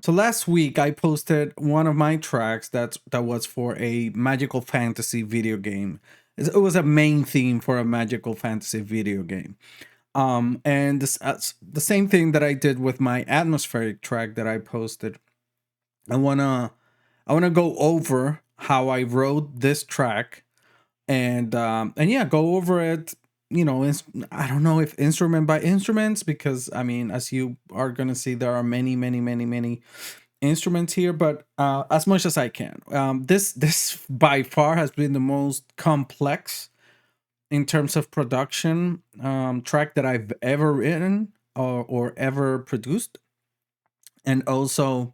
So last week I posted one of my tracks that was for a magical fantasy video game. It was a main theme for a magical fantasy video game. And the same thing that I did with my atmospheric track that I posted. I wanna go over how I wrote this track and yeah, go over it. You know, I don't know if instrument by instruments, because I mean, as you are gonna see, there are many instruments here, but as much as I can. This by far has been the most complex in terms of production track that I've ever written or ever produced, and also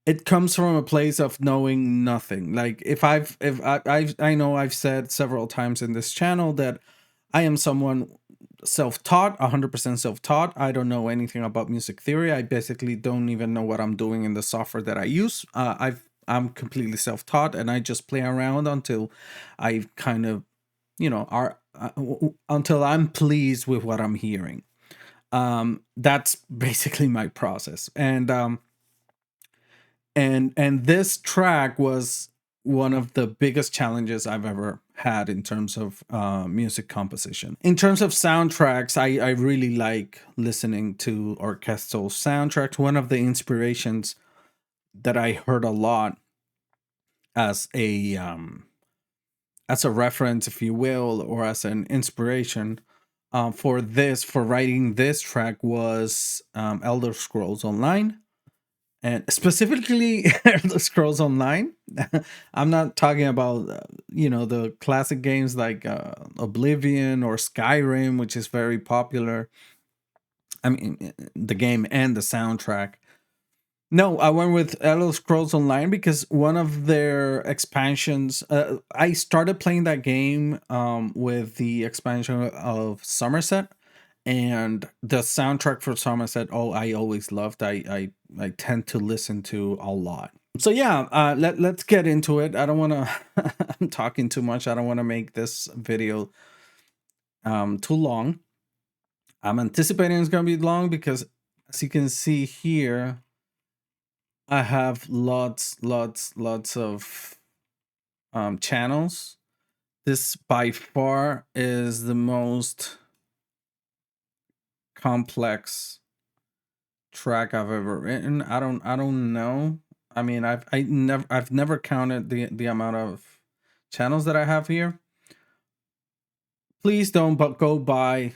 it comes from a place of knowing nothing. Like if I know I've said several times in this channel that I am someone self-taught, 100% self-taught. I don't know anything about music theory. I basically don't even know what I'm doing in the software that I use. I'm completely self-taught, and I just play around until I kind of, are until I'm pleased with what I'm hearing. That's basically my process. And this track was one of the biggest challenges I've ever had in terms of music composition. In terms of soundtracks, I really like listening to orchestral soundtracks. One of the inspirations that I heard a lot as a reference, if you will, or as an inspiration for writing this track was Elder Scrolls Online, and specifically Elder Scrolls Online. I'm not talking about the classic games like Oblivion or Skyrim, which is very popular. I mean, the game and the soundtrack. No, I went with Elder Scrolls Online because one of their expansions. I started playing that game with the expansion of Somerset, and the soundtrack for Somerset. Oh, I always loved. I tend to listen to a lot. So yeah, let's get into it. I don't want to. I'm talking too much. I don't want to make this video too long. I'm anticipating it's gonna be long because, as you can see here, I have lots of channels. This by far is the most complex track I've ever written. I don't know. I mean, I've never counted the amount of channels that I have here. Please don't go by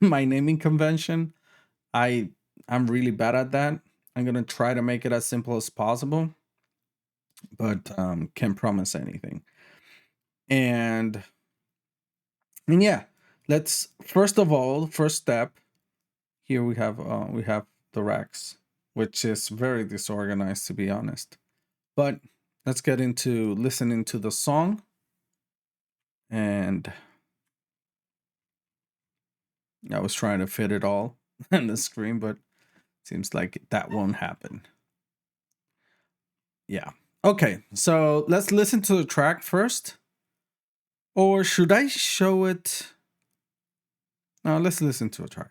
my naming convention. I'm really bad at that. I'm gonna try to make it as simple as possible, but can't promise anything. And yeah, let's first of all, first step here we have the racks, which is very disorganized, to be honest. But let's get into listening to the song. And I was trying to fit it all on the screen, but seems like that won't happen. Yeah. Okay, so let's listen to the track first. Or should I show it? No, let's listen to a track.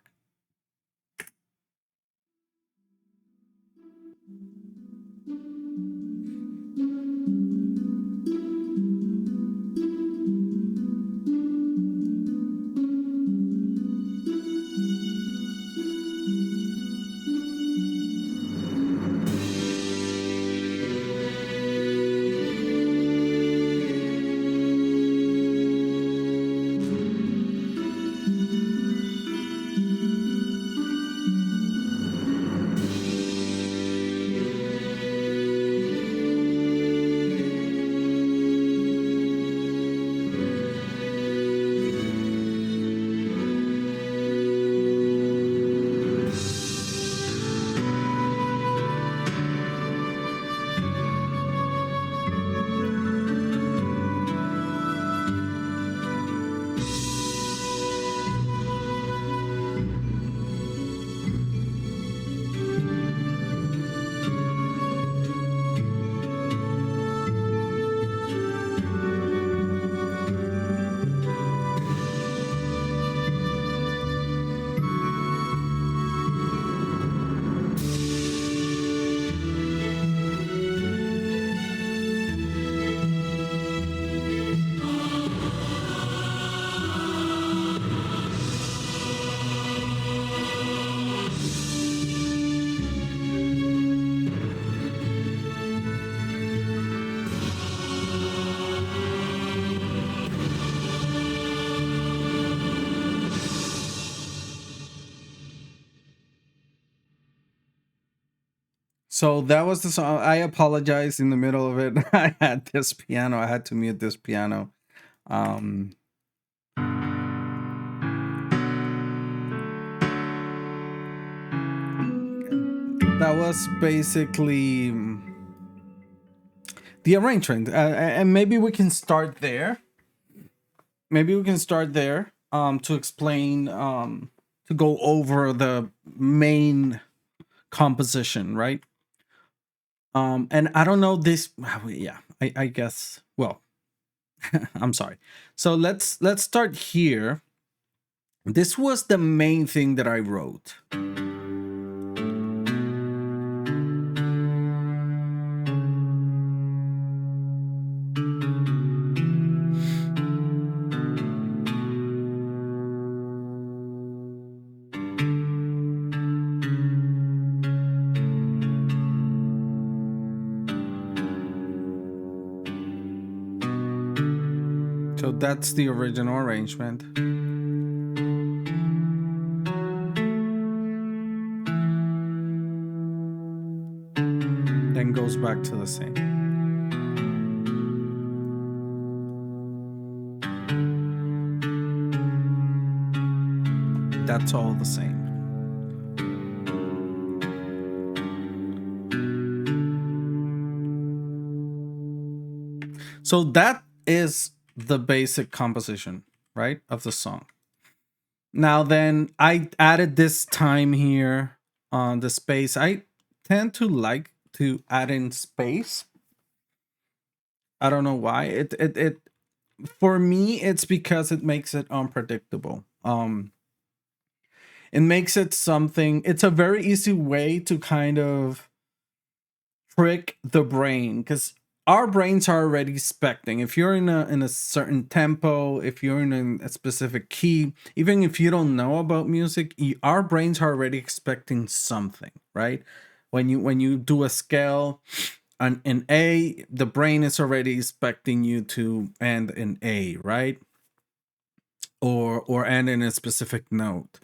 So that was the song. I apologize in the middle of it. I had this piano. I had to mute this piano. Um, that was basically the arrangement, and maybe we can start there. Maybe we can start there to explain, to go over the main composition, right? And I don't know this. Yeah, I guess. Well, I'm sorry. So let's start here. This was the main thing that I wrote. So that's the original arrangement. Then goes back to the same. That's all the same. So that is the basic composition, right, of the song. Now then, I added this time here on the space. I tend to like to add in space. I don't know why. It for me it's because it makes it unpredictable. It makes it something. It's a very easy way to kind of trick the brain, because our brains are already expecting. If you're in a certain tempo, if you're in a specific key, even if you don't know about music, our brains are already expecting something, right? When you do a scale an A, the brain is already expecting you to end in A, right? Or end in a specific note.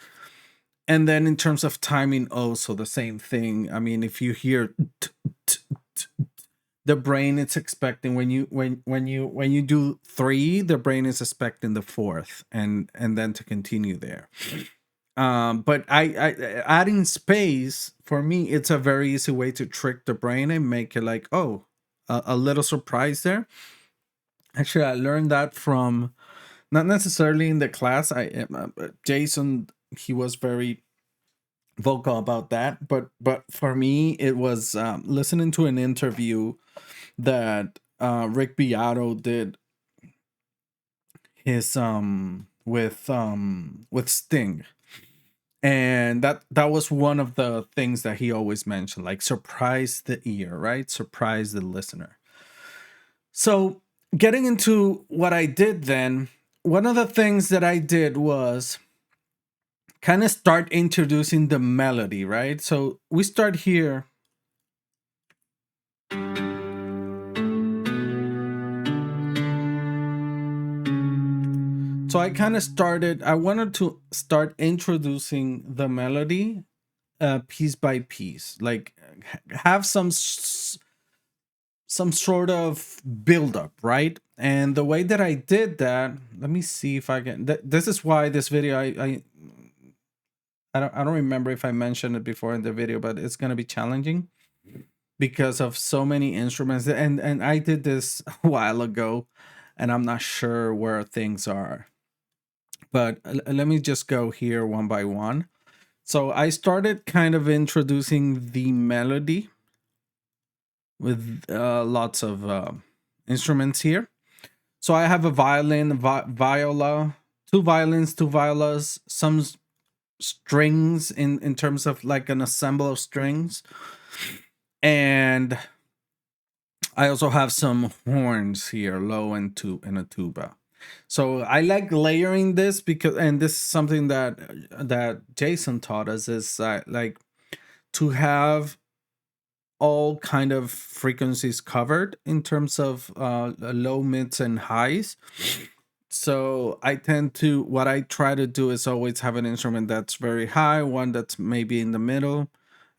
And then in terms of timing, also the same thing. I mean, if you hear the brain is expecting, when you do three, the brain is expecting the fourth, and then to continue there. But I adding space, for me, it's a very easy way to trick the brain and make it like, oh, a little surprise there. Actually, I learned that from, not necessarily in the class. Jason, he was very vocal about that, but for me it was listening to an interview that Rick Beato did his with Sting, and that was one of the things that he always mentioned, like surprise the ear, right? Surprise the listener. So getting into what I did then, one of the things that I did was kind of start introducing the melody, right? So we start here. So I wanted to start introducing the melody piece by piece, like have some sort of build up, right? And the way that I did that, let me see if I can. This is why this video, I don't remember if I mentioned it before in the video, but it's gonna be challenging because of so many instruments, and I did this a while ago, and I'm not sure where things are. But let me just go here one by one. So I started kind of introducing the melody with lots of instruments here. So I have a violin, viola, two violins, two violas, some strings in terms of like an ensemble of strings, and I also have some horns here, low and a tuba. So I like layering this because, and this is something that Jason taught us, is like to have all kind of frequencies covered in terms of low, mids, and highs. So what I try to do is always have an instrument that's very high, one that's maybe in the middle,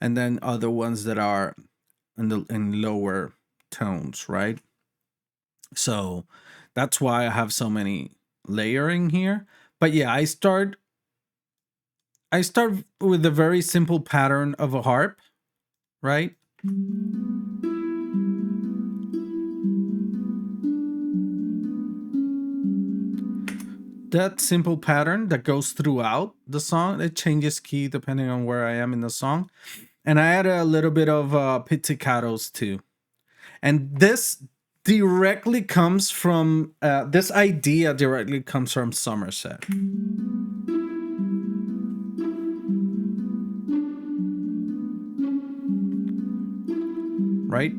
and then other ones that are in lower tones, right? So that's why I have so many layering here. But yeah, I start with a very simple pattern of a harp, right? That simple pattern that goes throughout the song. It changes key depending on where I am in the song. And I add a little bit of pizzicatos too. And this directly comes from this idea directly comes from Somerset, right?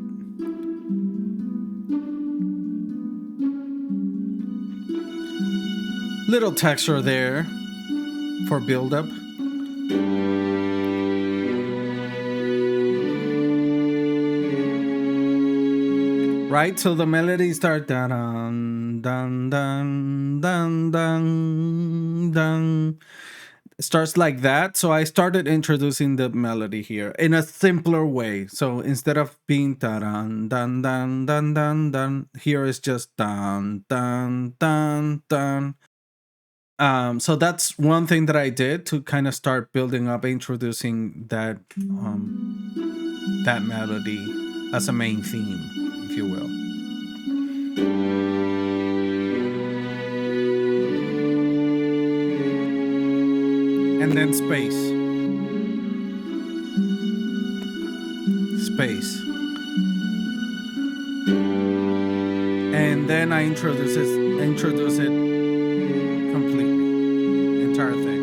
Little texture there for build-up. Right? So the melody starts dun dun dun dun dun dun. It starts like that. So I started introducing the melody here in a simpler way. So instead of being dun dun dun dun dun dun, here is just dun dun dun dun. So that's one thing that I did to kind of start building up, introducing that melody as a main theme, if you will. And then space, and then I introduce it completely, entire thing.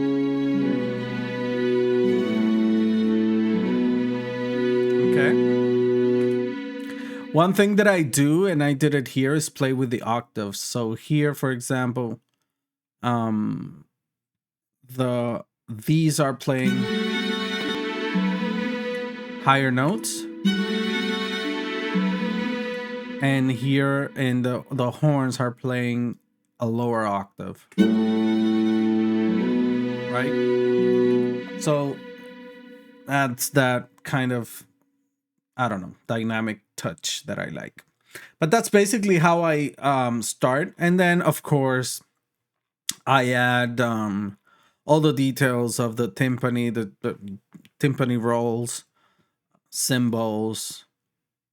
Okay. One thing that I do, and I did it here, is play with the octaves. So here, for example, these are playing higher notes, and here in the horns are playing a lower octave, right? So that's that kind of, I don't know, dynamic touch that I like. But that's basically how I start, and then of course I add all the details of the timpani, the timpani rolls, cymbals,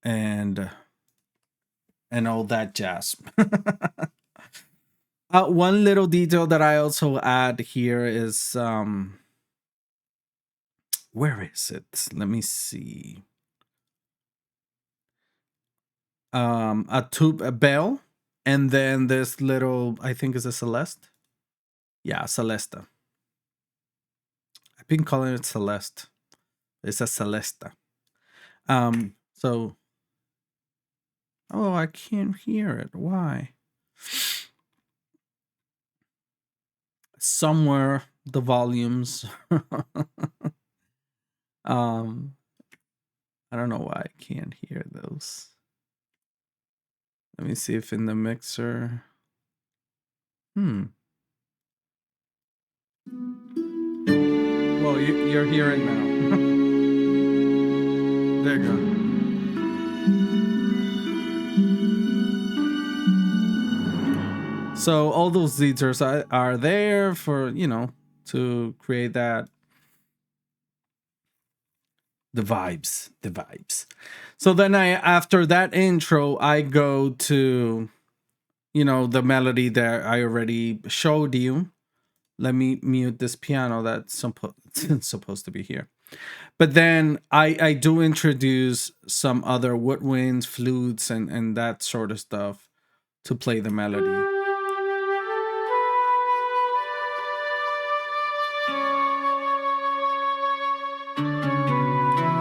and all that jazz. One little detail that I also add here is where is it? Let me see. A bell, and then this little, I think is a Celeste. Yeah, Celesta. I've been calling it Celeste. It's a Celesta. So, oh, I can't hear it. Why? Somewhere the volumes. I don't know why I can't hear those. Let me see if in the mixer. Well, you're hearing now. There you go. So all those leaders are there for, to create that the vibes. So then after that intro, I go to, the melody that I already showed you. Let me mute this piano that's supposed to be here. But then I do introduce some other woodwinds, flutes, and that sort of stuff to play the melody.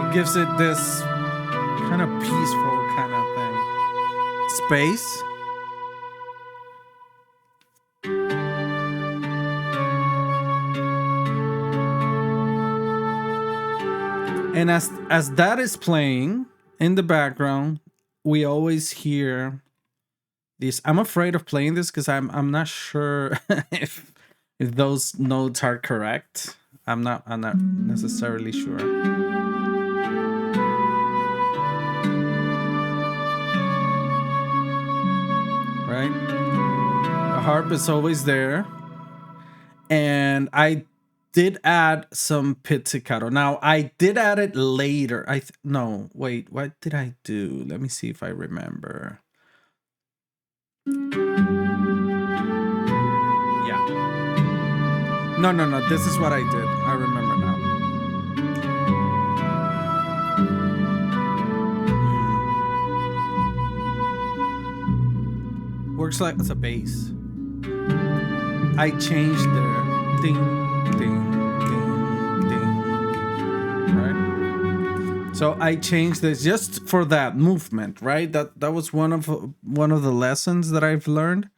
It gives it this kind of peaceful kind of thing. Space. And as that is playing in the background, we always hear this. I'm afraid of playing this because I'm not sure if those notes are correct. I'm not necessarily sure. right? The harp is always there, and I did add some pizzicato. Now I did add it later. No, wait, what did I do? Let me see if I remember. Yeah. No, no, no. This is what I did. I remember now. Works like as a bass. I changed the ding, ding, ding, ding. Right. So I changed this just for that movement. Right. That was one of the lessons that I've learned.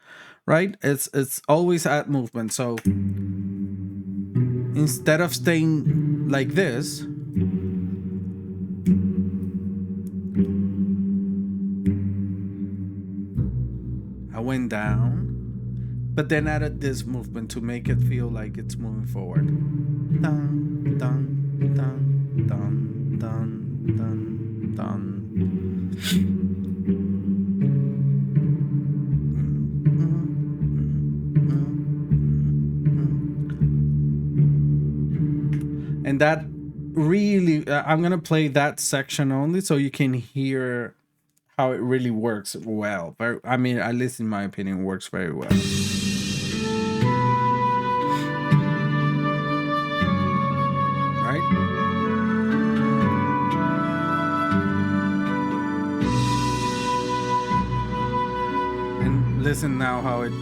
Right. It's always at movement. So instead of staying like this, I went down, but then added this movement to make it feel like it's moving forward. Dun, dun, dun, dun, dun, dun, dun. And that really, I'm gonna play that section only so you can hear how it really works well. I mean, at least in my opinion, works very well. Right? And listen now how it.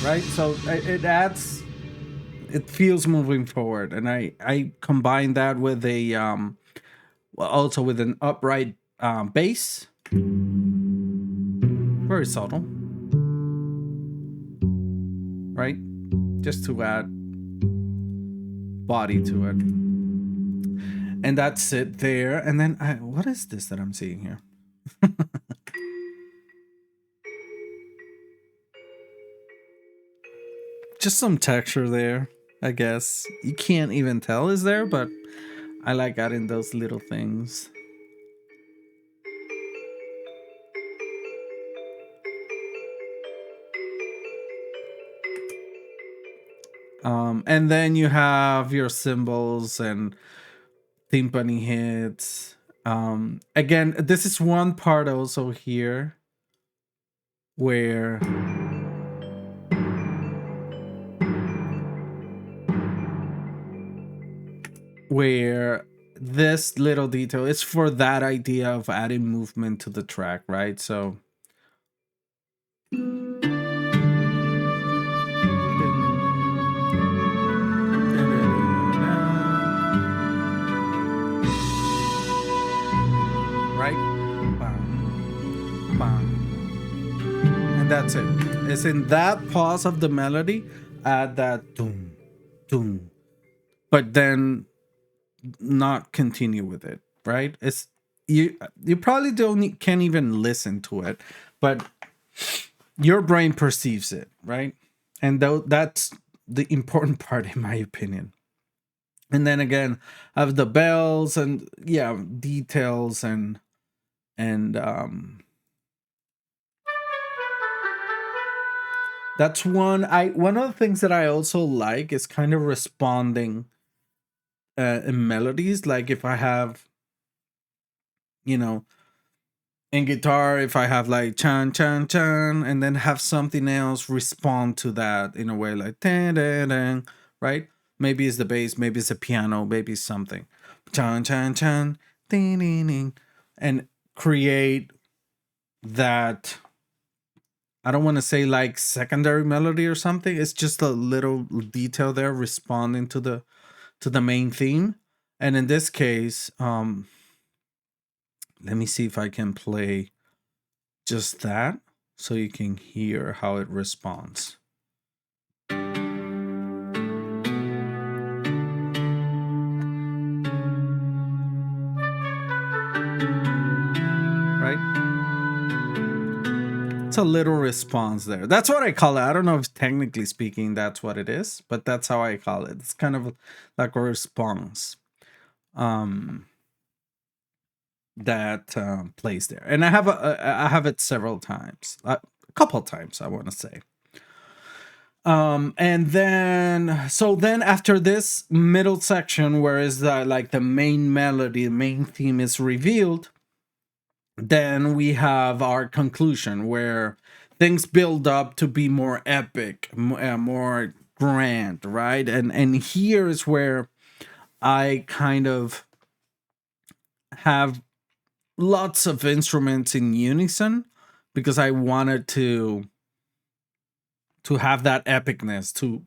Right? So it adds, it feels moving forward, and I combine that with a well, also with an upright bass, very subtle, right? Just to add body to it, and that's it there. And then what is this that I'm seeing here? Just some texture there, I guess. You can't even tell is there, but I like adding those little things. And then you have your cymbals and timpani hits. Again, this is one part also here where this little detail is for that idea of adding movement to the track, right? So right? Bam, bam. And that's it. It's in that pause of the melody, add that doom, doom. But then not continue with it, right? It's you probably can't even listen to it, but your brain perceives it, right? And that's the important part in my opinion. And then again, I have the bells and yeah, details and that's one of the things that I also like is kind of responding in melodies. Like if I have, you know, in guitar, if I have like chan chan chan, and then have something else respond to that in a way like dan dan dan, right? Maybe it's the bass, maybe it's a piano, maybe it's something chan chan chan, ding ding ding, and create that. I don't want to say like secondary melody or something. It's just a little detail there responding to the main theme. And in this case, let me see if I can play just that so you can hear how it responds. Right? It's a little response there. That's what I call it. I don't know if technically speaking that's what it is, but that's how I call it. It's kind of like a response that plays there. And I have it several times, a couple times, I want to say. And then after this middle section, where is like the main melody, the main theme is revealed, then we have our conclusion where things build up to be more epic, more grand, right? And here is where I kind of have lots of instruments in unison, because I wanted to have that epicness, to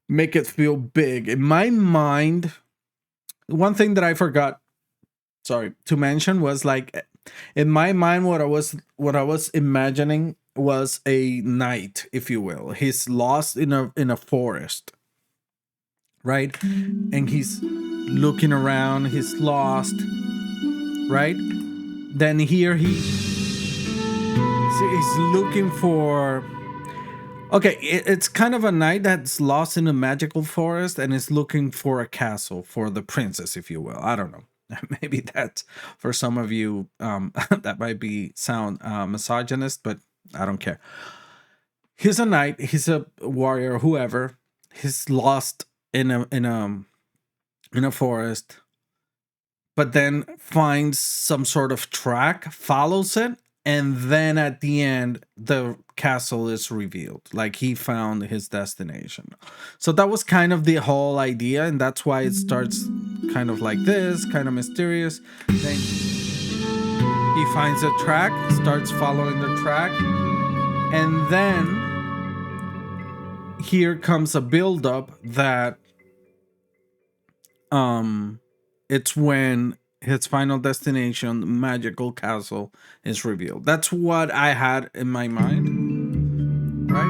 make it feel big. In my mind, one thing that I forgot, sorry, to mention was like, in my mind, what I was imagining was a knight, if you will. He's lost in a forest, right? And he's looking around, he's lost, right? Then here he's looking for, okay, it's kind of a knight that's lost in a magical forest and is looking for a castle for the princess, if you will. I don't know. Maybe that's for some of you, that might be sound misogynist, but I don't care. He's a knight. He's a warrior. Whoever. He's lost in a forest, but then finds some sort of track, follows it, and then at the end, the castle is revealed. Like he found his destination. So that was kind of the whole idea, and that's why it starts kind of like this, kind of mysterious. Then he finds a track, starts following the track, and then here comes a build-up that it's when his final destination, the magical castle, is revealed. That's what I had in my mind, right?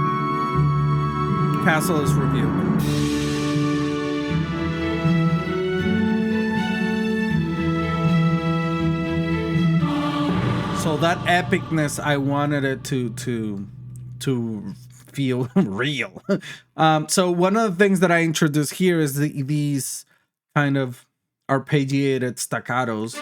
Castle is revealed. So that epicness, I wanted it to feel real. So one of the things that I introduced here is these kind of arpeggiated staccatos.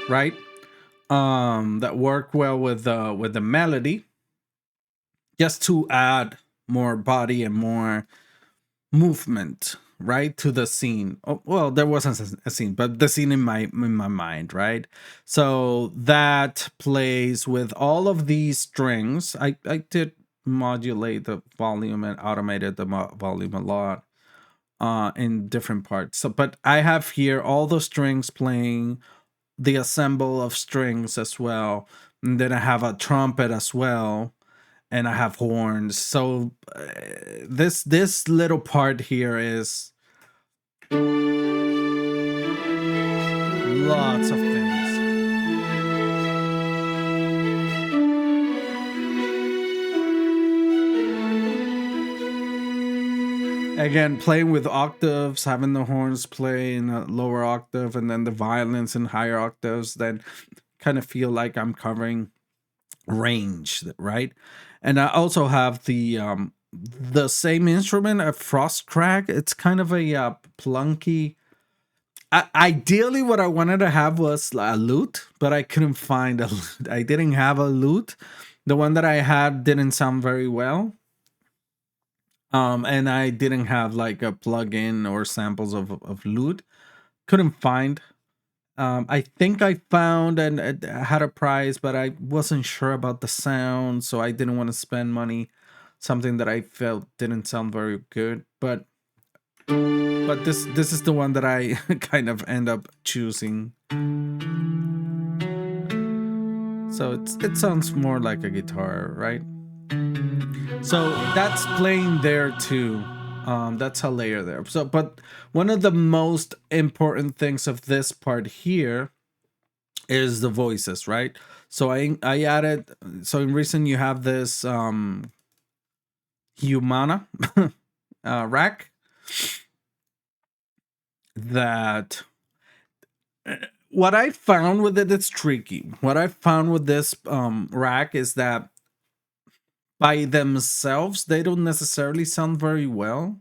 Right? That work well with the melody, just to add more body and more movement, right, to the scene. Oh, well, there wasn't a scene, but the scene in my mind, right? So that plays with all of these strings. I did modulate the volume and automated the volume a lot in different parts. So, but I have here all the strings playing, the assemble of strings as well, and then I have a trumpet as well, and I have horns. So this little part here is lots of things. Again, playing with octaves, having the horns play in a lower octave, and then the violins in higher octaves, then kind of feel like I'm covering range, right? And I also have the same instrument, a frost crack. It's kind of a plunky. Ideally, what I wanted to have was a lute, but I couldn't find a lute. I didn't have a lute. The one that I had didn't sound very well. And I didn't have like a plug-in or samples of lute. Couldn't find. I think I found and had a price, but I wasn't sure about the sound, so I didn't want to spend money. Something that I felt didn't sound very good, but this is the one that I kind of end up choosing. So it sounds more like a guitar, right? So that's playing there too. That's a layer there. So, but one of the most important things of this part here is the voices, right? So I added. So in Reason you have this Humana rack that what I found with it, it's tricky. What I found with this rack is that by themselves they don't necessarily sound very well,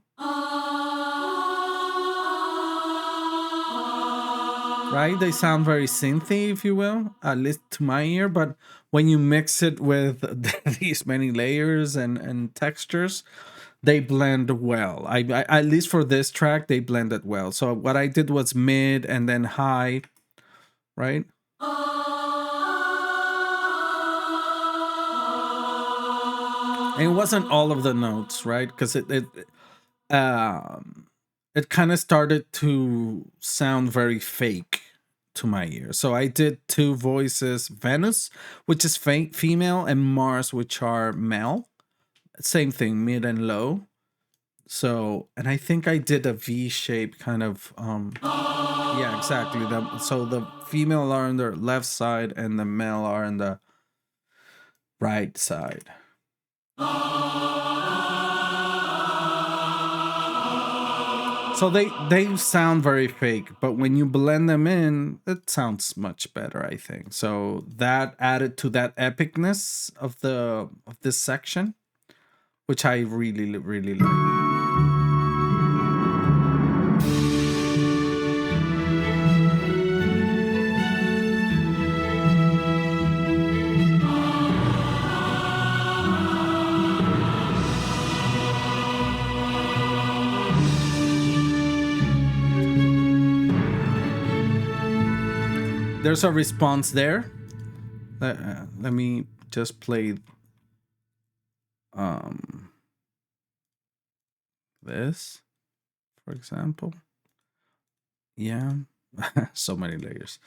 right? They sound very synthy, if you will, at least to my ear. But when you mix it with these many layers and textures, they blend well. At least for this track, they blended well. So what I did was mid and then high, right? And it wasn't all of the notes, right? Because um, it kind of started to sound very fake to my ear. So I did two voices: Venus, which is female, and Mars, which are male. Same thing, mid and low. So, and I think I did a V shape kind of. Yeah, exactly. So the female are on the left side, and the male are on the right side. So they sound very fake, but when you blend them in, it sounds much better, I think. So that added to that epicness of this section, which I really like. There's a response there. Let me just play this, for example. Yeah, so many layers.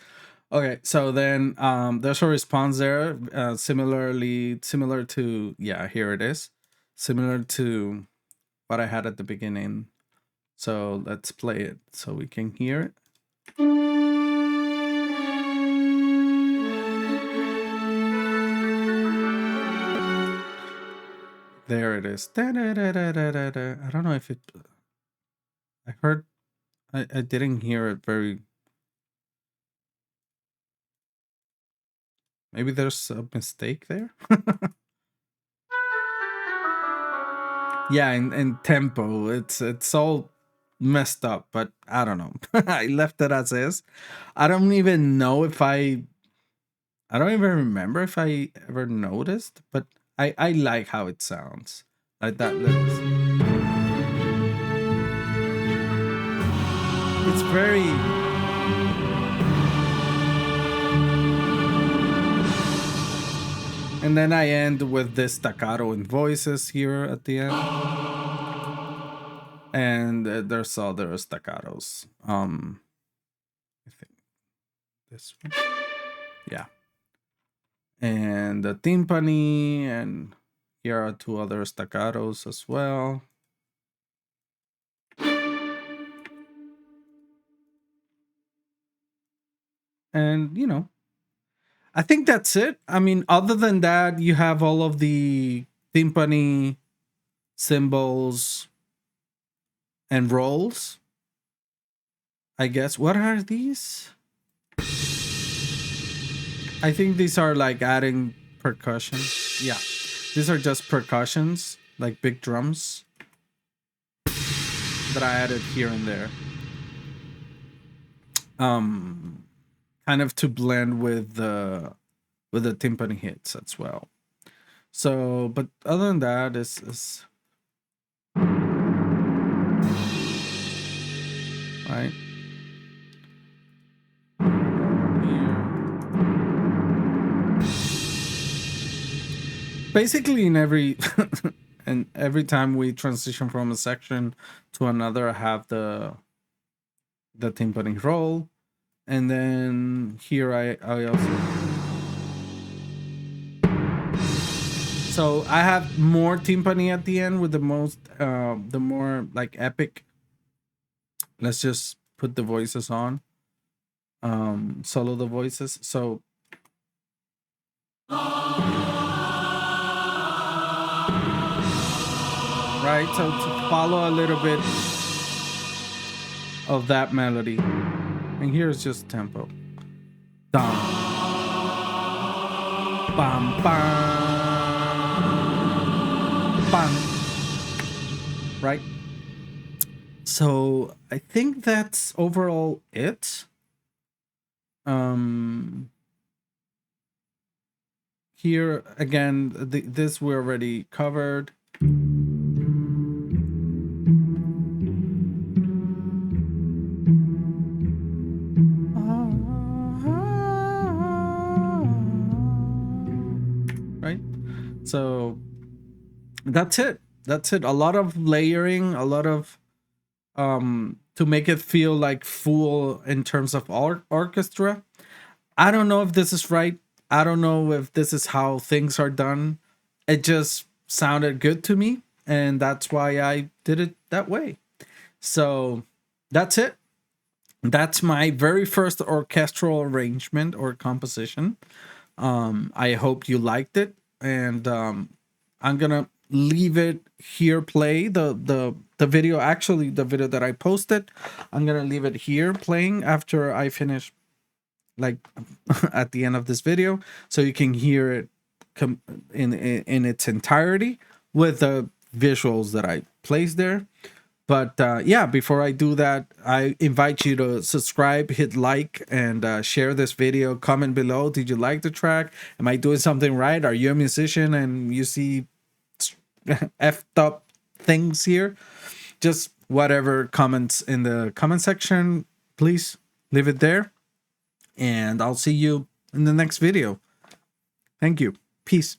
Okay, so then there's a response there, similar to, yeah, here it is, similar to what I had at the beginning. So let's play it so we can hear it. There it is. I don't know if it. I heard. I didn't hear it very. Maybe there's a mistake there. Yeah, in tempo, it's all messed up, but I don't know. I left it as is. I don't even know if I don't even remember if I ever noticed, but I like how it sounds. Like that little. It's very. And then I end with this staccato in voices here at the end. And there's other staccatos. I think this one. Yeah. And the timpani, and here are two other staccatos as well. And I think that's it. I mean, other than that, you have all of the timpani cymbals and rolls. I guess. What are these? I think these are like adding percussion. Yeah. These are just percussions, like big drums that I added here and there. Kind of to blend with the timpani hits as well. So, but other than that, is right. Basically, in every and every time we transition from a section to another, I have the timpani roll, and then here I also. So I have more timpani at the end with the more like epic. Let's just put the voices on. Solo the voices. So right, so to follow a little bit of that melody, and here's just tempo. Dum, bam, bam, bam. Right? So I think that's overall it. Here again, this we already covered. Right? So that's it. That's it. A lot of layering, a lot of to make it feel like full in terms of orchestra. I don't know if this is right. I don't know if this is how things are done. It just sounded good to me, and that's why I did it that way. So that's it. That's my very first orchestral arrangement or composition. I hope you liked it, and I'm gonna leave it here. Play the video. Actually, the video that I posted, I'm gonna leave it here playing after I finish, like at the end of this video, so you can hear it in its entirety with the visuals that I placed there. But yeah, before I do that, I invite you to subscribe, hit like, and share this video. Comment below. Did you like the track? Am I doing something right? Are you a musician and you see effed up things here? Just whatever comments in the comment section, please leave it there. And I'll see you in the next video. Thank you. Peace.